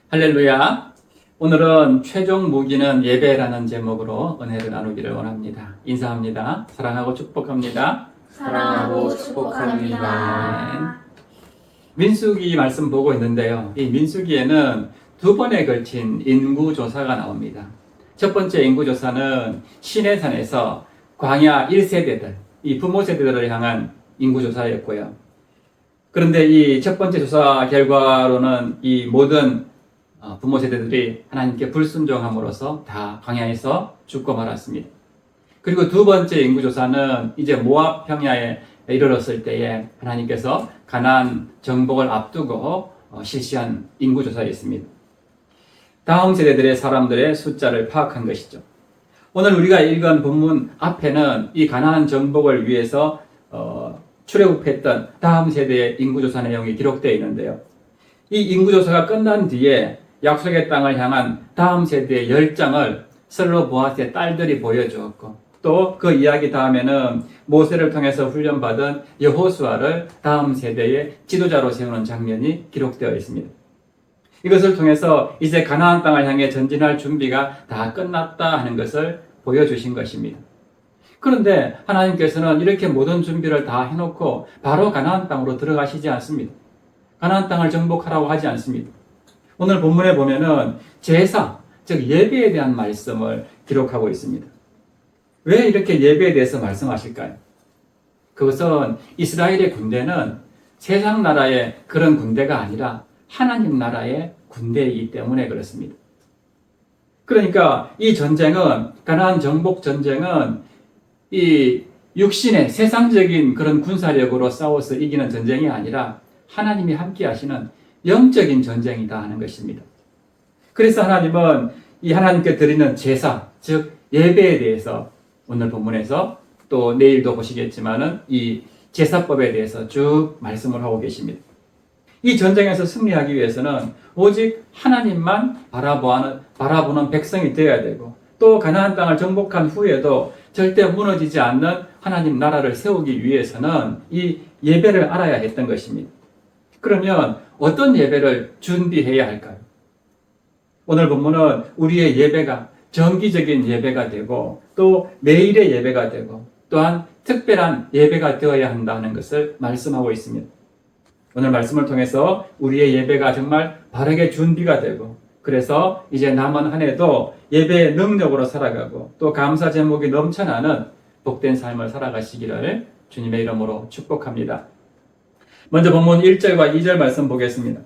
할렐루야. 오늘은 최종 무기는 예배라는 제목으로 은혜를 나누기를 원합니다. 인사합니다. 사랑하고 축복합니다. 사랑하고 축복합니다. 민수기 말씀 보고 있는데요. 이 민수기에는 두 번에 걸친 인구조사가 나옵니다. 첫 번째 인구조사는 시내산에서 광야 1세대들, 이 부모 세대들을 향한 인구조사였고요. 그런데 이 첫 번째 조사 결과로는 이 모든 부모 세대들이 하나님께 불순종함으로써 다 광야에서 죽고 말았습니다. 그리고 두 번째 인구조사는 이제 모압 평야에 이르렀을 때에 하나님께서 가나안 정복을 앞두고 실시한 인구조사였습니다. 다음 세대들의 사람들의 숫자를 파악한 것이죠. 오늘 우리가 읽은 본문 앞에는 이 가나안 정복을 위해서 출애굽했던 다음 세대의 인구조사 내용이 기록되어 있는데요. 이 인구조사가 끝난 뒤에 약속의 땅을 향한 다음 세대의 열정을 슬로보아스의 딸들이 보여주었고, 또 그 이야기 다음에는 모세를 통해서 훈련받은 여호수아를 다음 세대의 지도자로 세우는 장면이 기록되어 있습니다. 이것을 통해서 이제 가나안 땅을 향해 전진할 준비가 다 끝났다 하는 것을 보여주신 것입니다. 그런데 하나님께서는 이렇게 모든 준비를 다 해놓고 바로 가나안 땅으로 들어가시지 않습니다. 가나안 땅을 정복하라고 하지 않습니다. 오늘 본문에 보면은 제사, 즉 예배에 대한 말씀을 기록하고 있습니다. 왜 이렇게 예배에 대해서 말씀하실까요? 그것은 이스라엘의 군대는 세상 나라의 그런 군대가 아니라 하나님 나라의 군대이기 때문에 그렇습니다. 그러니까 이 전쟁은, 가나안 정복 전쟁은 이 육신의 세상적인 그런 군사력으로 싸워서 이기는 전쟁이 아니라 하나님이 함께 하시는 영적인 전쟁이다 하는 것입니다. 그래서 하나님은 이 하나님께 드리는 제사, 즉 예배에 대해서 오늘 본문에서 또 내일도 보시겠지만은 이 제사법에 대해서 쭉 말씀을 하고 계십니다. 이 전쟁에서 승리하기 위해서는 오직 하나님만 바라보는 백성이 되어야 되고, 또 가나안 땅을 정복한 후에도 절대 무너지지 않는 하나님 나라를 세우기 위해서는 이 예배를 알아야 했던 것입니다. 그러면 어떤 예배를 준비해야 할까요? 오늘 본문은 우리의 예배가 정기적인 예배가 되고, 또 매일의 예배가 되고, 또한 특별한 예배가 되어야 한다는 것을 말씀하고 있습니다. 오늘 말씀을 통해서 우리의 예배가 정말 바르게 준비가 되고, 그래서 이제 남은 한 해도 예배의 능력으로 살아가고, 또 감사 제목이 넘쳐나는 복된 삶을 살아가시기를 주님의 이름으로 축복합니다. 먼저 본문 1절과 2절 말씀 보겠습니다.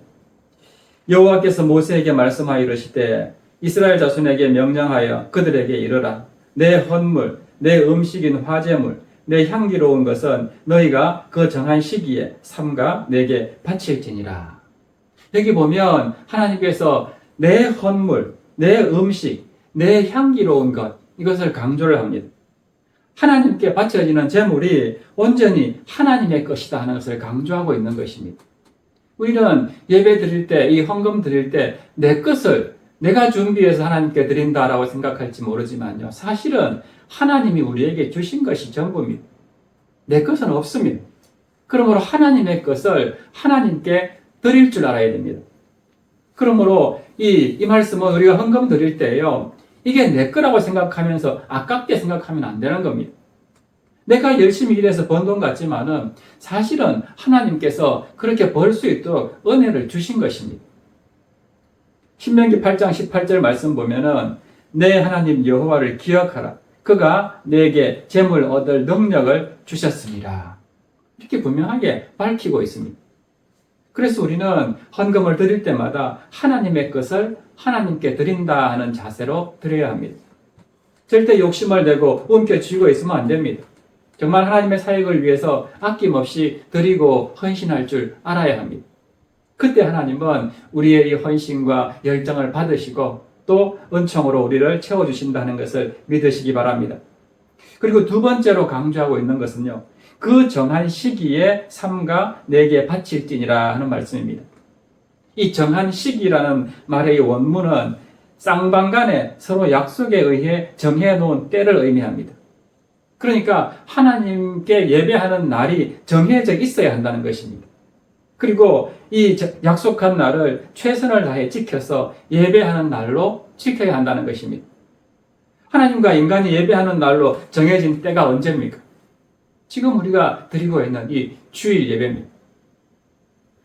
여호와께서 모세에게 말씀하여 이르시되 이스라엘 자손에게 명령하여 그들에게 이르라. 내 헌물, 내 음식인 화제물, 내 향기로운 것은 너희가 그 정한 시기에 삼가 내게 바칠지니라. 여기 보면 하나님께서 내 헌물, 내 음식, 내 향기로운 것, 이것을 강조를 합니다. 하나님께 바쳐지는 제물이 온전히 하나님의 것이다 하는 것을 강조하고 있는 것입니다. 우리는 예배 드릴 때, 이 헌금 드릴 때 내 것을 내가 준비해서 하나님께 드린다라고 생각할지 모르지만요, 사실은 하나님이 우리에게 주신 것이 전부입니다. 내 것은 없습니다. 그러므로 하나님의 것을 하나님께 드릴 줄 알아야 됩니다. 그러므로 이 말씀은 우리가 헌금 드릴 때요, 이게 내 거라고 생각하면서 아깝게 생각하면 안 되는 겁니다. 내가 열심히 일해서 번 돈 같지만은 사실은 하나님께서 그렇게 벌 수 있도록 은혜를 주신 것입니다. 신명기 8장 18절 말씀 보면은 내 하나님 여호와를 기억하라. 그가 내게 재물 얻을 능력을 주셨습니다. 이렇게 분명하게 밝히고 있습니다. 그래서 우리는 헌금을 드릴 때마다 하나님의 것을 하나님께 드린다 하는 자세로 드려야 합니다. 절대 욕심을 내고 움켜쥐고 있으면 안 됩니다. 정말 하나님의 사역을 위해서 아낌없이 드리고 헌신할 줄 알아야 합니다. 그때 하나님은 우리의 이 헌신과 열정을 받으시고 또 은총으로 우리를 채워주신다는 것을 믿으시기 바랍니다. 그리고 두 번째로 강조하고 있는 것은요, 그 정한 시기에 삼가 내게 바칠지니라 하는 말씀입니다. 이 정한 시기라는 말의 원문은 쌍방간에 서로 약속에 의해 정해놓은 때를 의미합니다. 그러니까 하나님께 예배하는 날이 정해져 있어야 한다는 것입니다. 그리고 이 약속한 날을 최선을 다해 지켜서 예배하는 날로 지켜야 한다는 것입니다. 하나님과 인간이 예배하는 날로 정해진 때가 언제입니까? 지금 우리가 드리고 있는 이 주일 예배입니다.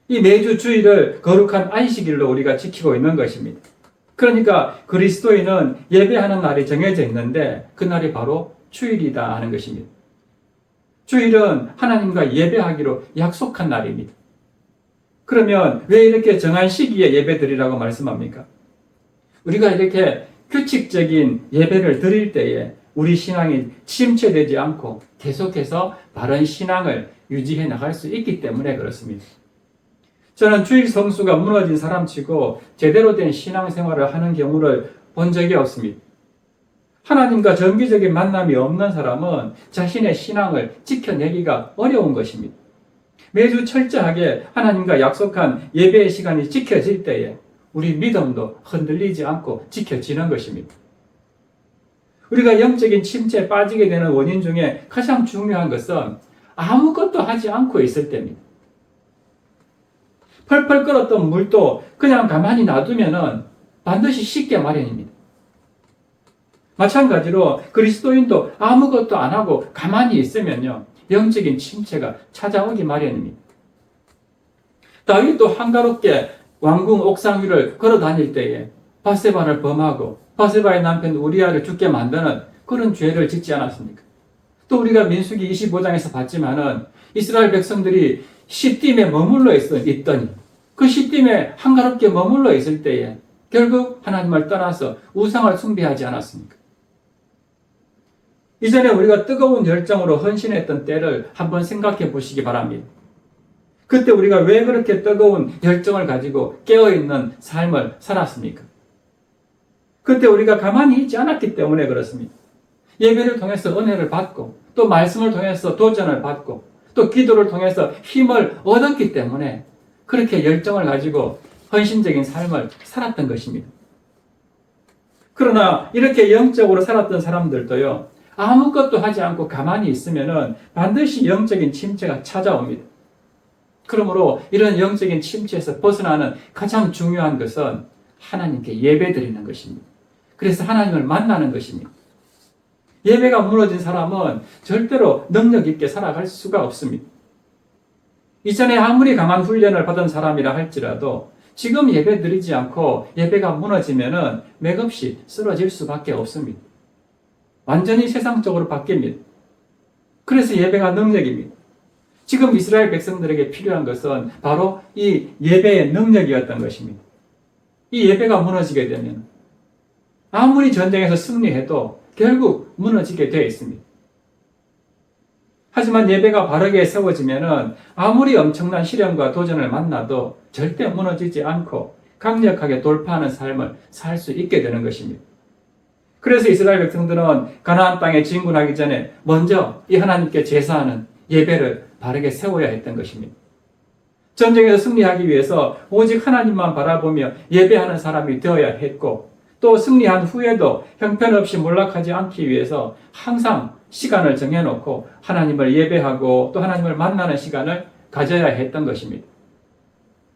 이 매주 주일을 거룩한 안식일로 우리가 지키고 있는 것입니다. 그러니까 그리스도인은 예배하는 날이 정해져 있는데 그 날이 바로 주일이다 하는 것입니다. 주일은 하나님과 예배하기로 약속한 날입니다. 그러면 왜 이렇게 정한 시기에 예배 드리라고 말씀합니까? 우리가 이렇게 규칙적인 예배를 드릴 때에 우리 신앙이 침체되지 않고 계속해서 바른 신앙을 유지해 나갈 수 있기 때문에 그렇습니다. 저는 주일 성수가 무너진 사람치고 제대로 된 신앙생활을 하는 경우를 본 적이 없습니다. 하나님과 정기적인 만남이 없는 사람은 자신의 신앙을 지켜내기가 어려운 것입니다. 매주 철저하게 하나님과 약속한 예배의 시간이 지켜질 때에 우리 믿음도 흔들리지 않고 지켜지는 것입니다. 우리가 영적인 침체에 빠지게 되는 원인 중에 가장 중요한 것은 아무것도 하지 않고 있을 때입니다. 펄펄 끓었던 물도 그냥 가만히 놔두면 반드시 식게 마련입니다. 마찬가지로 그리스도인도 아무것도 안 하고 가만히 있으면요, 영적인 침체가 찾아오기 마련입니다. 다윗도 한가롭게 왕궁 옥상 위를 걸어 다닐 때에 바세바를 범하고 바세바의 남편 우리아를 죽게 만드는 그런 죄를 짓지 않았습니까? 또 우리가 민수기 25장에서 봤지만은 이스라엘 백성들이 시딤에 머물러 있더니 그 시딤에 한가롭게 머물러 있을 때에 결국 하나님을 떠나서 우상을 숭배하지 않았습니까? 이전에 우리가 뜨거운 열정으로 헌신했던 때를 한번 생각해 보시기 바랍니다. 그때 우리가 왜 그렇게 뜨거운 열정을 가지고 깨어있는 삶을 살았습니까? 그때 우리가 가만히 있지 않았기 때문에 그렇습니다. 예배를 통해서 은혜를 받고 또 말씀을 통해서 도전을 받고 또 기도를 통해서 힘을 얻었기 때문에 그렇게 열정을 가지고 헌신적인 삶을 살았던 것입니다. 그러나 이렇게 영적으로 살았던 사람들도요, 아무것도 하지 않고 가만히 있으면은 반드시 영적인 침체가 찾아옵니다. 그러므로 이런 영적인 침체에서 벗어나는 가장 중요한 것은 하나님께 예배드리는 것입니다. 그래서 하나님을 만나는 것입니다. 예배가 무너진 사람은 절대로 능력 있게 살아갈 수가 없습니다. 이전에 아무리 강한 훈련을 받은 사람이라 할지라도 지금 예배 드리지 않고 예배가 무너지면은 맥없이 쓰러질 수밖에 없습니다. 완전히 세상적으로 바뀝니다. 그래서 예배가 능력입니다. 지금 이스라엘 백성들에게 필요한 것은 바로 이 예배의 능력이었던 것입니다. 이 예배가 무너지게 되면 아무리 전쟁에서 승리해도 결국 무너지게 되어 있습니다. 하지만 예배가 바르게 세워지면은 아무리 엄청난 시련과 도전을 만나도 절대 무너지지 않고 강력하게 돌파하는 삶을 살 수 있게 되는 것입니다. 그래서 이스라엘 백성들은 가나안 땅에 진군하기 전에 먼저 이 하나님께 제사하는 예배를 바르게 세워야 했던 것입니다. 전쟁에서 승리하기 위해서 오직 하나님만 바라보며 예배하는 사람이 되어야 했고, 또 승리한 후에도 형편없이 몰락하지 않기 위해서 항상 시간을 정해놓고 하나님을 예배하고 또 하나님을 만나는 시간을 가져야 했던 것입니다.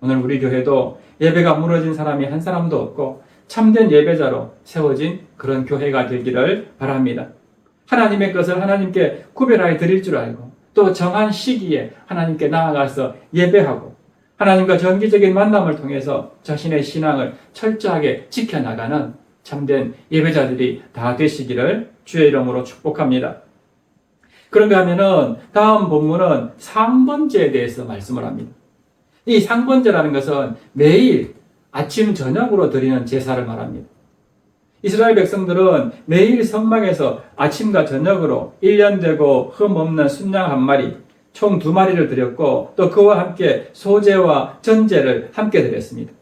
오늘 우리 교회도 예배가 무너진 사람이 한 사람도 없고 참된 예배자로 세워진 그런 교회가 되기를 바랍니다. 하나님의 것을 하나님께 구별하여 드릴 줄 알고 또 정한 시기에 하나님께 나아가서 예배하고 하나님과 정기적인 만남을 통해서 자신의 신앙을 철저하게 지켜나가는 참된 예배자들이 다 되시기를 주의 이름으로 축복합니다. 그런가 하면은 다음 본문은 상번제에 대해서 말씀을 합니다. 이 상번제라는 것은 매일 아침 저녁으로 드리는 제사를 말합니다. 이스라엘 백성들은 매일 성막에서 아침과 저녁으로 1년 되고 흠 없는 순양 한 마리, 총 2마리를 드렸고 또 그와 함께 소제와 전제를 함께 드렸습니다.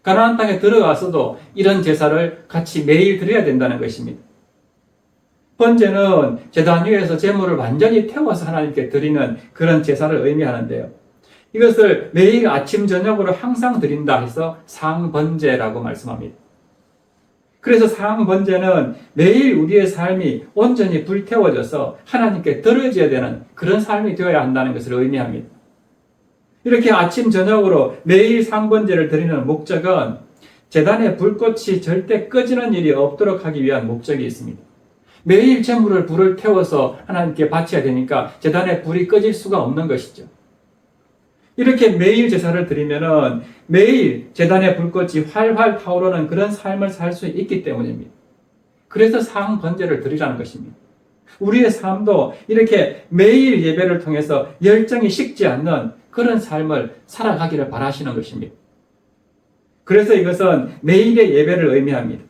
가나안 땅에 들어가서도 이런 제사를 같이 매일 드려야 된다는 것입니다. 번제는 제단 위에서 제물을 완전히 태워서 하나님께 드리는 그런 제사를 의미하는데요. 이것을 매일 아침 저녁으로 항상 드린다 해서 상번제라고 말씀합니다. 그래서 상번제는 매일 우리의 삶이 온전히 불태워져서 하나님께 드려져야 되는 그런 삶이 되어야 한다는 것을 의미합니다. 이렇게 아침 저녁으로 매일 상번제를 드리는 목적은 제단의 불꽃이 절대 꺼지는 일이 없도록 하기 위한 목적이 있습니다. 매일 제물을 불을 태워서 하나님께 바쳐야 되니까 제단의 불이 꺼질 수가 없는 것이죠. 이렇게 매일 제사를 드리면은 매일 제단의 불꽃이 활활 타오르는 그런 삶을 살 수 있기 때문입니다. 그래서 상번제를 드리라는 것입니다. 우리의 삶도 이렇게 매일 예배를 통해서 열정이 식지 않는 그런 삶을 살아가기를 바라시는 것입니다. 그래서 이것은 매일의 예배를 의미합니다.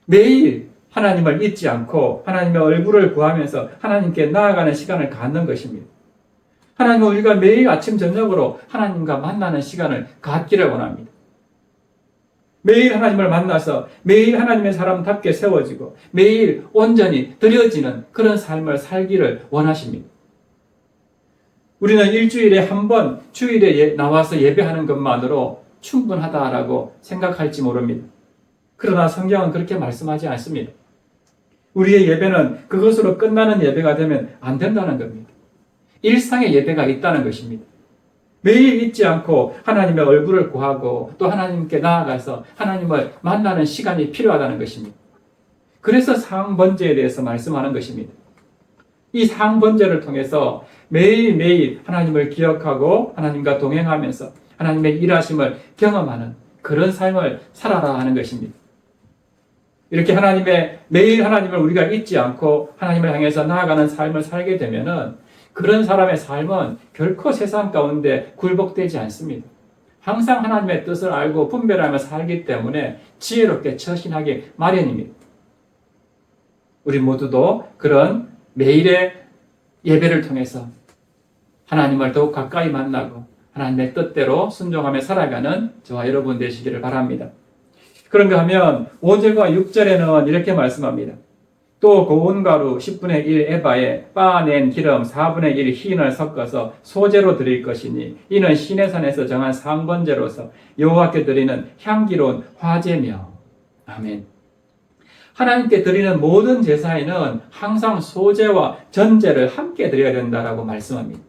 매일 하나님을 잊지 않고 하나님의 얼굴을 구하면서 하나님께 나아가는 시간을 갖는 것입니다. 하나님은 우리가 매일 아침 저녁으로 하나님과 만나는 시간을 갖기를 원합니다. 매일 하나님을 만나서 매일 하나님의 사람답게 세워지고 매일 온전히 드려지는 그런 삶을 살기를 원하십니다. 우리는 일주일에 한 번 주일에 나와서 예배하는 것만으로 충분하다라고 생각할지 모릅니다. 그러나 성경은 그렇게 말씀하지 않습니다. 우리의 예배는 그것으로 끝나는 예배가 되면 안 된다는 겁니다. 일상의 예배가 있다는 것입니다. 매일 잊지 않고 하나님의 얼굴을 구하고 또 하나님께 나아가서 하나님을 만나는 시간이 필요하다는 것입니다. 그래서 상번제에 대해서 말씀하는 것입니다. 이 상번제를 통해서 매일매일 하나님을 기억하고 하나님과 동행하면서 하나님의 일하심을 경험하는 그런 삶을 살아라 하는 것입니다. 이렇게 매일 하나님을 우리가 잊지 않고 하나님을 향해서 나아가는 삶을 살게 되면은 그런 사람의 삶은 결코 세상 가운데 굴복되지 않습니다. 항상 하나님의 뜻을 알고 분별하며 살기 때문에 지혜롭게 처신하기 마련입니다. 우리 모두도 그런 매일의 예배를 통해서 하나님을 더욱 가까이 만나고 하나님의 뜻대로 순종하며 살아가는 저와 여러분 되시기를 바랍니다. 그런가 하면 5절과 6절에는 이렇게 말씀합니다. 또 고운 가루 10분의 1 에바에 빻아낸 기름 4분의 1 흰을 섞어서 소제로 드릴 것이니 이는 시내산에서 정한 상번제로서 여호와께 드리는 향기로운 화제며. 아멘. 하나님께 드리는 모든 제사에는 항상 소제와 전제를 함께 드려야 된다라고 말씀합니다.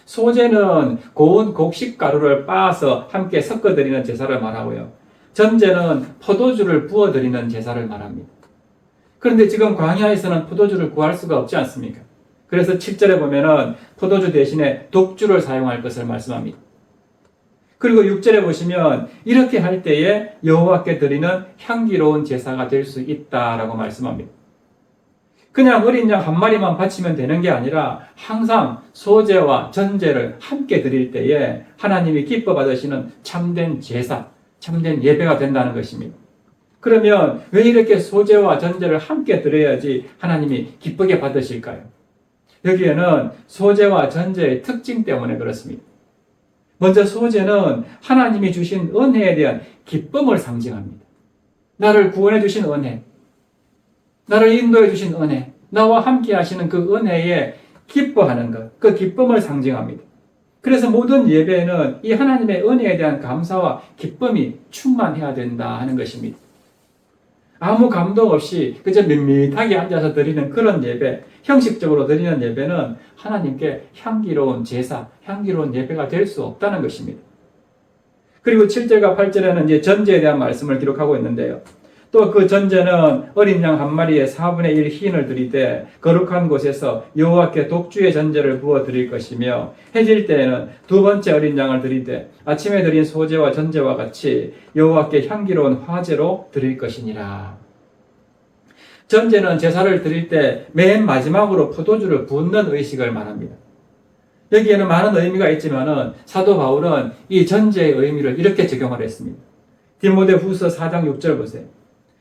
소제는 고운 곡식 가루를 빻아서 함께 섞어 드리는 제사를 말하고요. 전제는 포도주를 부어 드리는 제사를 말합니다. 그런데 지금 광야에서는 포도주를 구할 수가 없지 않습니까? 그래서 7절에 보면은 포도주 대신에 독주를 사용할 것을 말씀합니다. 그리고 6절에 보시면 이렇게 할 때에 여호와께 드리는 향기로운 제사가 될 수 있다라고 말씀합니다. 그냥 어린 양 한 마리만 바치면 되는 게 아니라 항상 소제와 전제를 함께 드릴 때에 하나님이 기뻐 받으시는 참된 제사, 참된 예배가 된다는 것입니다. 그러면 왜 이렇게 소제와 전제를 함께 드려야지 하나님이 기쁘게 받으실까요? 여기에는 소제와 전제의 특징 때문에 그렇습니다. 먼저 소제는 하나님이 주신 은혜에 대한 기쁨을 상징합니다. 나를 구원해 주신 은혜, 나를 인도해 주신 은혜, 나와 함께 하시는 그 은혜에 기뻐하는 것, 그 기쁨을 상징합니다. 그래서 모든 예배에는 이 하나님의 은혜에 대한 감사와 기쁨이 충만해야 된다 하는 것입니다. 아무 감동 없이 그저 밋밋하게 앉아서 드리는 그런 예배, 형식적으로 드리는 예배는 하나님께 향기로운 제사, 향기로운 예배가 될 수 없다는 것입니다. 그리고 7절과 8절에는 이제 전제에 대한 말씀을 기록하고 있는데요. 또 그 전제는 어린 양 한 마리에 4분의 1 흰을 드리되 거룩한 곳에서 여호와께 독주의 전제를 부어 드릴 것이며 해질 때에는 두 번째 어린 양을 드리되 아침에 드린 소제와 전제와 같이 여호와께 향기로운 화제로 드릴 것이니라. 전제는 제사를 드릴 때 맨 마지막으로 포도주를 붓는 의식을 말합니다. 여기에는 많은 의미가 있지만은 사도 바울은 이 전제의 의미를 이렇게 적용을 했습니다. 디모데후서 4장 6절 보세요.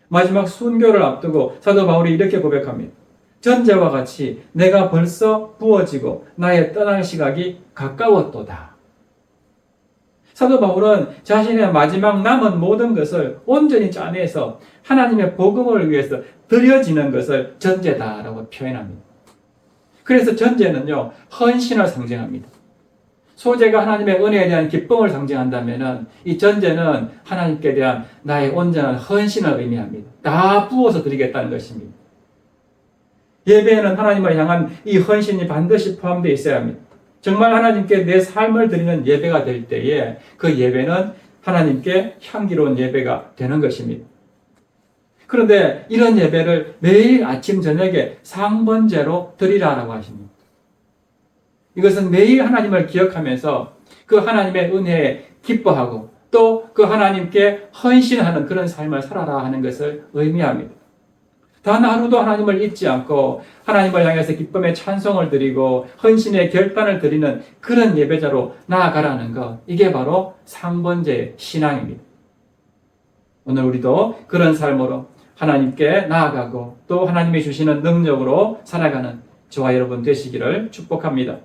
마지막 순교를 앞두고 사도 바울이 이렇게 고백합니다. 전제와 같이 내가 벌써 부어지고 나의 떠날 시각이 가까웠도다. 사도 바울은 자신의 마지막 남은 모든 것을 온전히 짜내서 하나님의 복음을 위해서 드려지는 것을 전제다라고 표현합니다. 그래서 전제는요, 헌신을 상징합니다. 소제가 하나님의 은혜에 대한 기쁨을 상징한다면 이 전제는 하나님께 대한 나의 온전한 헌신을 의미합니다. 다 부어서 드리겠다는 것입니다. 예배에는 하나님을 향한 이 헌신이 반드시 포함되어 있어야 합니다. 정말 하나님께 내 삶을 드리는 예배가 될 때에 그 예배는 하나님께 향기로운 예배가 되는 것입니다. 그런데 이런 예배를 매일 아침 저녁에 상번제로 드리라라고 하십니다. 이것은 매일 하나님을 기억하면서 그 하나님의 은혜에 기뻐하고 또 그 하나님께 헌신하는 그런 삶을 살아라 하는 것을 의미합니다. 단 하루도 하나님을 잊지 않고 하나님을 향해서 기쁨의 찬송을 드리고 헌신의 결단을 드리는 그런 예배자로 나아가라는 것, 이게 바로 상번제의 신앙입니다. 오늘 우리도 그런 삶으로 하나님께 나아가고 또 하나님이 주시는 능력으로 살아가는 저와 여러분 되시기를 축복합니다.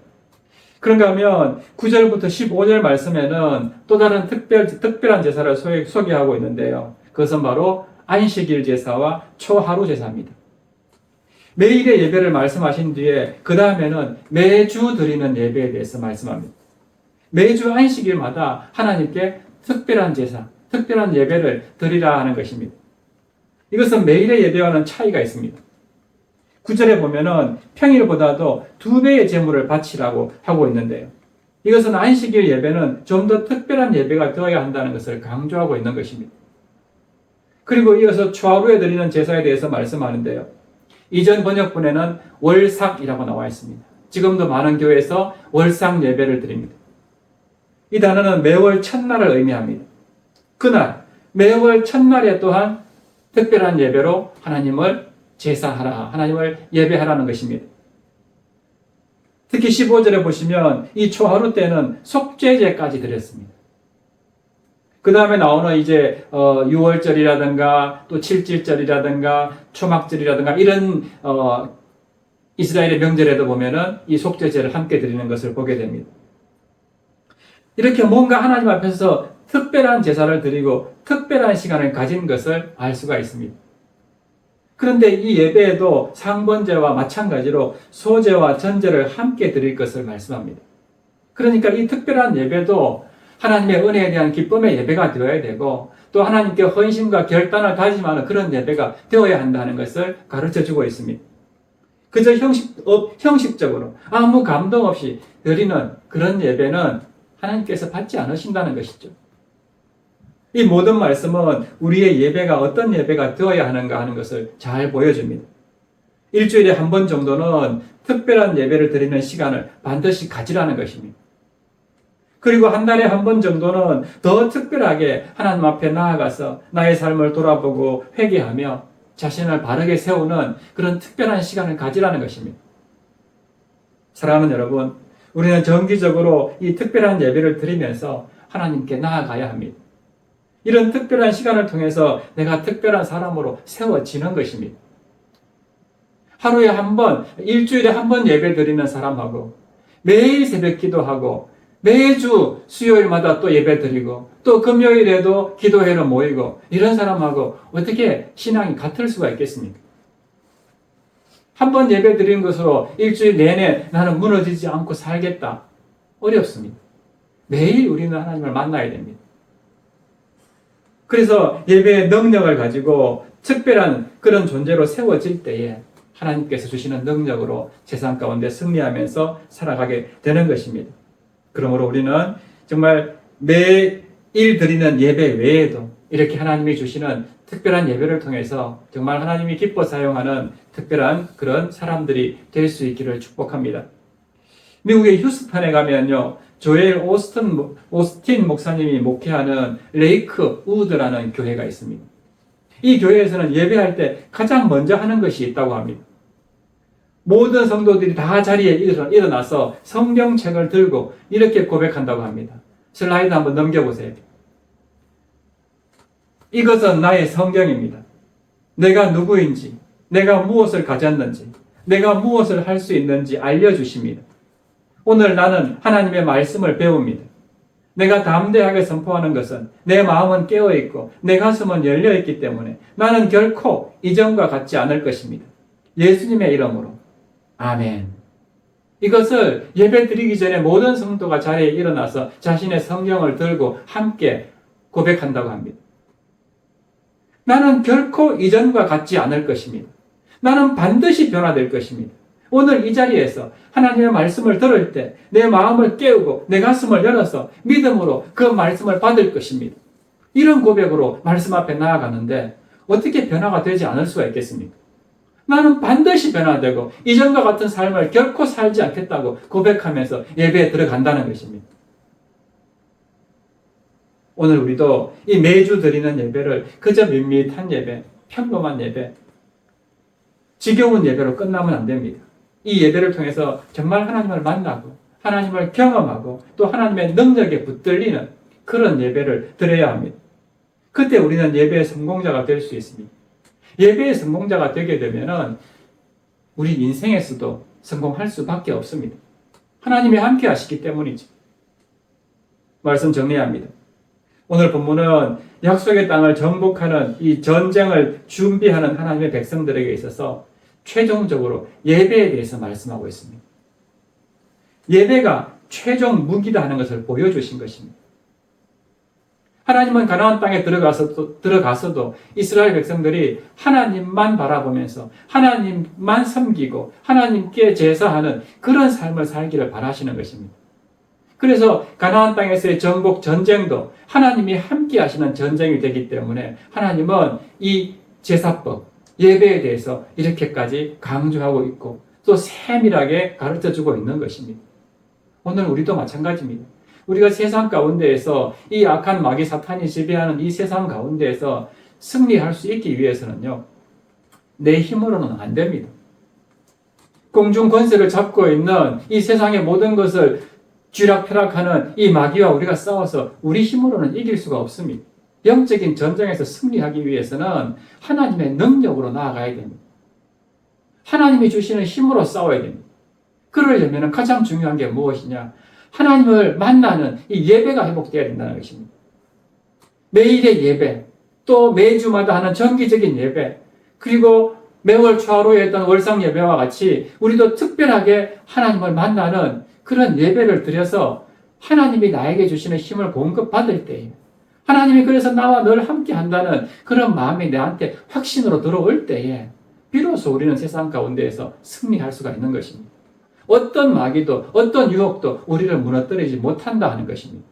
그런가 하면 9절부터 15절 말씀에는 또 다른 특별한 제사를 소개하고 있는데요. 그것은 바로 안식일 제사와 초하루 제사입니다. 매일의 예배를 말씀하신 뒤에 그 다음에는 매주 드리는 예배에 대해서 말씀합니다. 매주 안식일마다 하나님께 특별한 제사, 특별한 예배를 드리라 하는 것입니다. 이것은 매일의 예배와는 차이가 있습니다. 9절에 보면은 평일보다도 2배의 제물을 바치라고 하고 있는데요. 이것은 안식일 예배는 좀 더 특별한 예배가 되어야 한다는 것을 강조하고 있는 것입니다. 그리고 이어서 초하루에 드리는 제사에 대해서 말씀하는데요. 이전 번역본에는 월삭이라고 나와 있습니다. 지금도 많은 교회에서 월삭 예배를 드립니다. 이 단어는 매월 첫날을 의미합니다. 그날, 매월 첫날에 또한 특별한 예배로 하나님을 제사하라, 하나님을 예배하라는 것입니다. 특히 15절에 보시면 이 초하루 때는 속죄제까지 드렸습니다. 그 다음에 나오는 이제 6월절이라든가 또 7.7절이라든가 초막절이라든가 이런 이스라엘의 명절에도 보면은 이 속죄제를 함께 드리는 것을 보게 됩니다. 이렇게 뭔가 하나님 앞에서 특별한 제사를 드리고 특별한 시간을 가진 것을 알 수가 있습니다. 그런데 이 예배에도 상번제와 마찬가지로 소제와 전제를 함께 드릴 것을 말씀합니다. 그러니까 이 특별한 예배도 하나님의 은혜에 대한 기쁨의 예배가 되어야 되고 또 하나님께 헌신과 결단을 다짐하는 그런 예배가 되어야 한다는 것을 가르쳐주고 있습니다. 그저 형식적으로 아무 감동 없이 드리는 그런 예배는 하나님께서 받지 않으신다는 것이죠. 이 모든 말씀은 우리의 예배가 어떤 예배가 되어야 하는가 하는 것을 잘 보여줍니다. 일주일에 한 번 정도는 특별한 예배를 드리는 시간을 반드시 가지라는 것입니다. 그리고 한 달에 한 번 정도는 더 특별하게 하나님 앞에 나아가서 나의 삶을 돌아보고 회개하며 자신을 바르게 세우는 그런 특별한 시간을 가지라는 것입니다. 사랑하는 여러분, 우리는 정기적으로 이 특별한 예배를 드리면서 하나님께 나아가야 합니다. 이런 특별한 시간을 통해서 내가 특별한 사람으로 세워지는 것입니다. 하루에 한 번, 일주일에 한 번 예배 드리는 사람하고 매일 새벽 기도하고 매주 수요일마다 또 예배 드리고 또 금요일에도 기도회로 모이고 이런 사람하고 어떻게 신앙이 같을 수가 있겠습니까? 한 번 예배 드리는 것으로 일주일 내내 나는 무너지지 않고 살겠다. 어렵습니다. 매일 우리는 하나님을 만나야 됩니다. 그래서 예배의 능력을 가지고 특별한 그런 존재로 세워질 때에 하나님께서 주시는 능력으로 세상 가운데 승리하면서 살아가게 되는 것입니다. 그러므로 우리는 정말 매일 드리는 예배 외에도 이렇게 하나님이 주시는 특별한 예배를 통해서 정말 하나님이 기뻐 사용하는 특별한 그런 사람들이 될 수 있기를 축복합니다. 미국의 휴스턴에 가면요, 조엘 오스틴 목사님이 목회하는 레이크 우드라는 교회가 있습니다. 이 교회에서는 예배할 때 가장 먼저 하는 것이 있다고 합니다. 모든 성도들이 다 자리에 일어나서 성경책을 들고 이렇게 고백한다고 합니다. 슬라이드 한번 넘겨보세요. 이것은 나의 성경입니다. 내가 누구인지, 내가 무엇을 가졌는지, 내가 무엇을 할 수 있는지 알려주십니다. 오늘 나는 하나님의 말씀을 배웁니다. 내가 담대하게 선포하는 것은 내 마음은 깨어있고 내 가슴은 열려있기 때문에 나는 결코 이전과 같지 않을 것입니다. 예수님의 이름으로. 아멘. 이것을 예배 드리기 전에 모든 성도가 자리에 일어나서 자신의 성경을 들고 함께 고백한다고 합니다. 나는 결코 이전과 같지 않을 것입니다. 나는 반드시 변화될 것입니다. 오늘 이 자리에서 하나님의 말씀을 들을 때 내 마음을 깨우고 내 가슴을 열어서 믿음으로 그 말씀을 받을 것입니다. 이런 고백으로 말씀 앞에 나아가는데 어떻게 변화가 되지 않을 수가 있겠습니까? 나는 반드시 변화되고 이전과 같은 삶을 결코 살지 않겠다고 고백하면서 예배에 들어간다는 것입니다. 오늘 우리도 이 매주 드리는 예배를 그저 밋밋한 예배, 평범한 예배, 지겨운 예배로 끝나면 안 됩니다. 이 예배를 통해서 정말 하나님을 만나고 하나님을 경험하고 또 하나님의 능력에 붙들리는 그런 예배를 드려야 합니다. 그때 우리는 예배의 성공자가 될 수 있습니다. 예배의 성공자가 되게 되면은 우리 인생에서도 성공할 수밖에 없습니다. 하나님이 함께 하시기 때문이죠. 말씀 정리합니다. 오늘 본문은 약속의 땅을 정복하는 이 전쟁을 준비하는 하나님의 백성들에게 있어서 최종적으로 예배에 대해서 말씀하고 있습니다. 예배가 최종 무기다 하는 것을 보여주신 것입니다. 하나님은 가나안 땅에 들어가서도 이스라엘 백성들이 하나님만 바라보면서 하나님만 섬기고 하나님께 제사하는 그런 삶을 살기를 바라시는 것입니다. 그래서 가나안 땅에서의 정복 전쟁도 하나님이 함께 하시는 전쟁이 되기 때문에 하나님은 이 제사법, 예배에 대해서 이렇게까지 강조하고 있고 또 세밀하게 가르쳐주고 있는 것입니다. 오늘 우리도 마찬가지입니다. 우리가 세상 가운데에서 이 악한 마귀 사탄이 지배하는 이 세상 가운데에서 승리할 수 있기 위해서는요, 내 힘으로는 안 됩니다. 공중 권세를 잡고 있는 이 세상의 모든 것을 쥐락펴락하는 이 마귀와 우리가 싸워서 우리 힘으로는 이길 수가 없습니다. 영적인 전쟁에서 승리하기 위해서는 하나님의 능력으로 나아가야 됩니다. 하나님이 주시는 힘으로 싸워야 됩니다. 그러려면 가장 중요한 게 무엇이냐? 하나님을 만나는 이 예배가 회복되어야 된다는 것입니다. 매일의 예배, 또 매주마다 하는 정기적인 예배, 그리고 매월 초하루에 했던 월상 예배와 같이 우리도 특별하게 하나님을 만나는 그런 예배를 드려서 하나님이 나에게 주시는 힘을 공급받을 때에 하나님이 그래서 나와 늘 함께 한다는 그런 마음이 내한테 확신으로 들어올 때에 비로소 우리는 세상 가운데에서 승리할 수가 있는 것입니다. 어떤 마귀도 어떤 유혹도 우리를 무너뜨리지 못한다 하는 것입니다.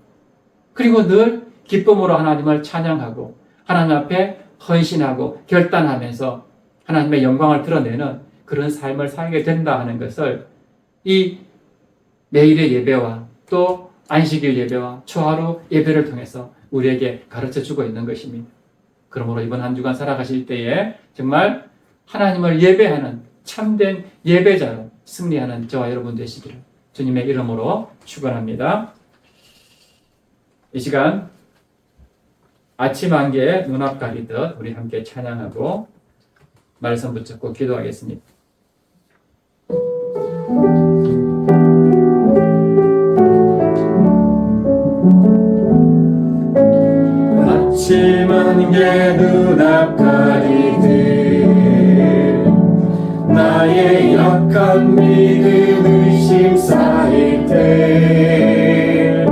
그리고 늘 기쁨으로 하나님을 찬양하고 하나님 앞에 헌신하고 결단하면서 하나님의 영광을 드러내는 그런 삶을 살게 된다 하는 것을 이 매일의 예배와 또 안식일 예배와 초하루 예배를 통해서 우리에게 가르쳐주고 있는 것입니다. 그러므로 이번 한 주간 살아가실 때에 정말 하나님을 예배하는 참된 예배자로 승리하는 저와 여러분 되시기를 주님의 이름으로 축원합니다. 이 시간 아침 안개에 눈앞 가리듯 우리 함께 찬양하고 말씀 붙잡고 기도하겠습니다. 아침 안개 눈앞 가리듯 나의 약한 믿음 의심 쌓일 때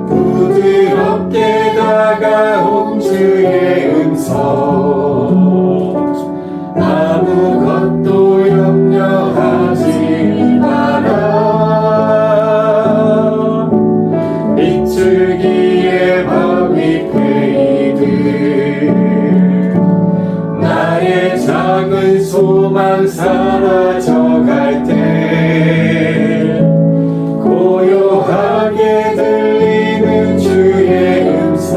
부드럽게 다가온 주의 음성 아무것도 염려하지 마라 비틀기에 바위 페이들 나의 작은 소망 사라져갈 때 고요하게 들리는 주의 음성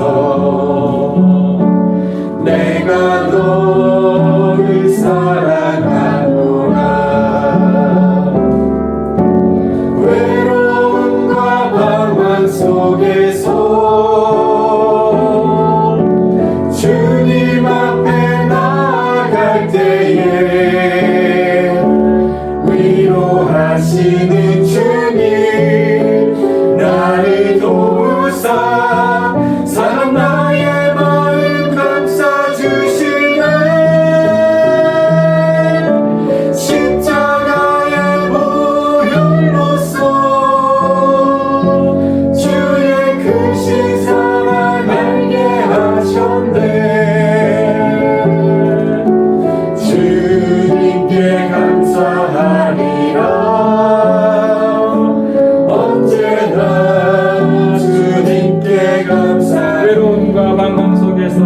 내가 너를 사랑하노라 외로움과 방황 속에서 주님 앞에 나아갈 때에 외로움과 방황 속에서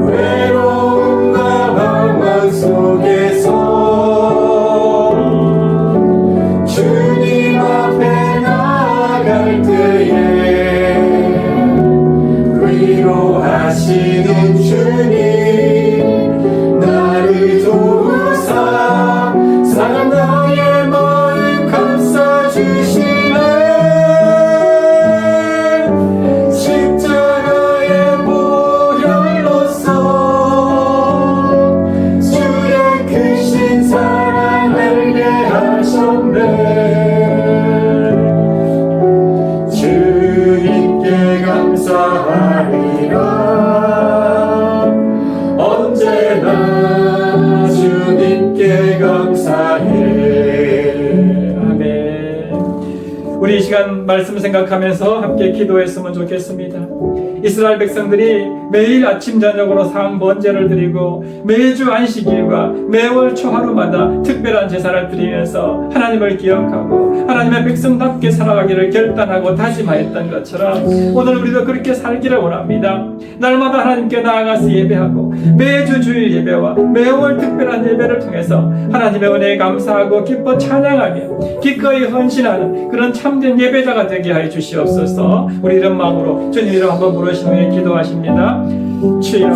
외로움과 방황 속에서 주님 앞에 나아갈 때에 위로하시는 주님 나를 도우사 상한 나의 마음 감싸주시네 십자가의 보혈로서 주의 크신 사랑 알게 하셨네 주님께 감사하리라 언제나 주님께 감사해. 아멘. 우리 이 시간 말씀 생각하면서 함께 기도했으면 좋겠습니다. 이스라엘 백성들이 매일 아침 저녁으로 상 번제를 드리고 매주 안식일과 매월 초하루마다 특별한 제사를 드리면서 하나님을 기억하고 하나님의 백성답게 살아가기를 결단하고 다짐하였던 것처럼 오늘 우리도 그렇게 살기를 원합니다. 날마다 하나님께 나아가서 예배하고 매주 주일 예배와 매월 특별한 예배를 통해서 하나님의 은혜에 감사하고 기뻐 찬양하며 기꺼이 헌신하는 그런 참된 예배자가 되게 하여 주시옵소서. 우리 이런 마음으로 주님 이름 한번 부르신 후에 기도하십니다. 주여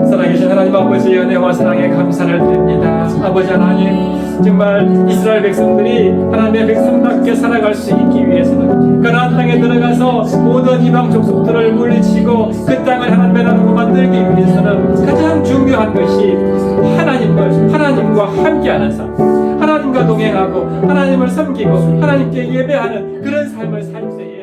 살아계신 하나님 아버지의 은혜와 사랑에 감사를 드립니다. 아버지 하나님 정말 이스라엘 백성들이 하나님의 백성답게 살아갈 수 있기 위해서는 가나안 땅에 들어가서 모든 이방 족속들을 물리치고 그 땅을 하나님의 나라로 만들기 위해서는 가장 중요한 것이 하나님과 함께하는 삶, 하나님과 동행하고 하나님을 섬기고 하나님께 예배하는 그런 삶을 살 수 있어요.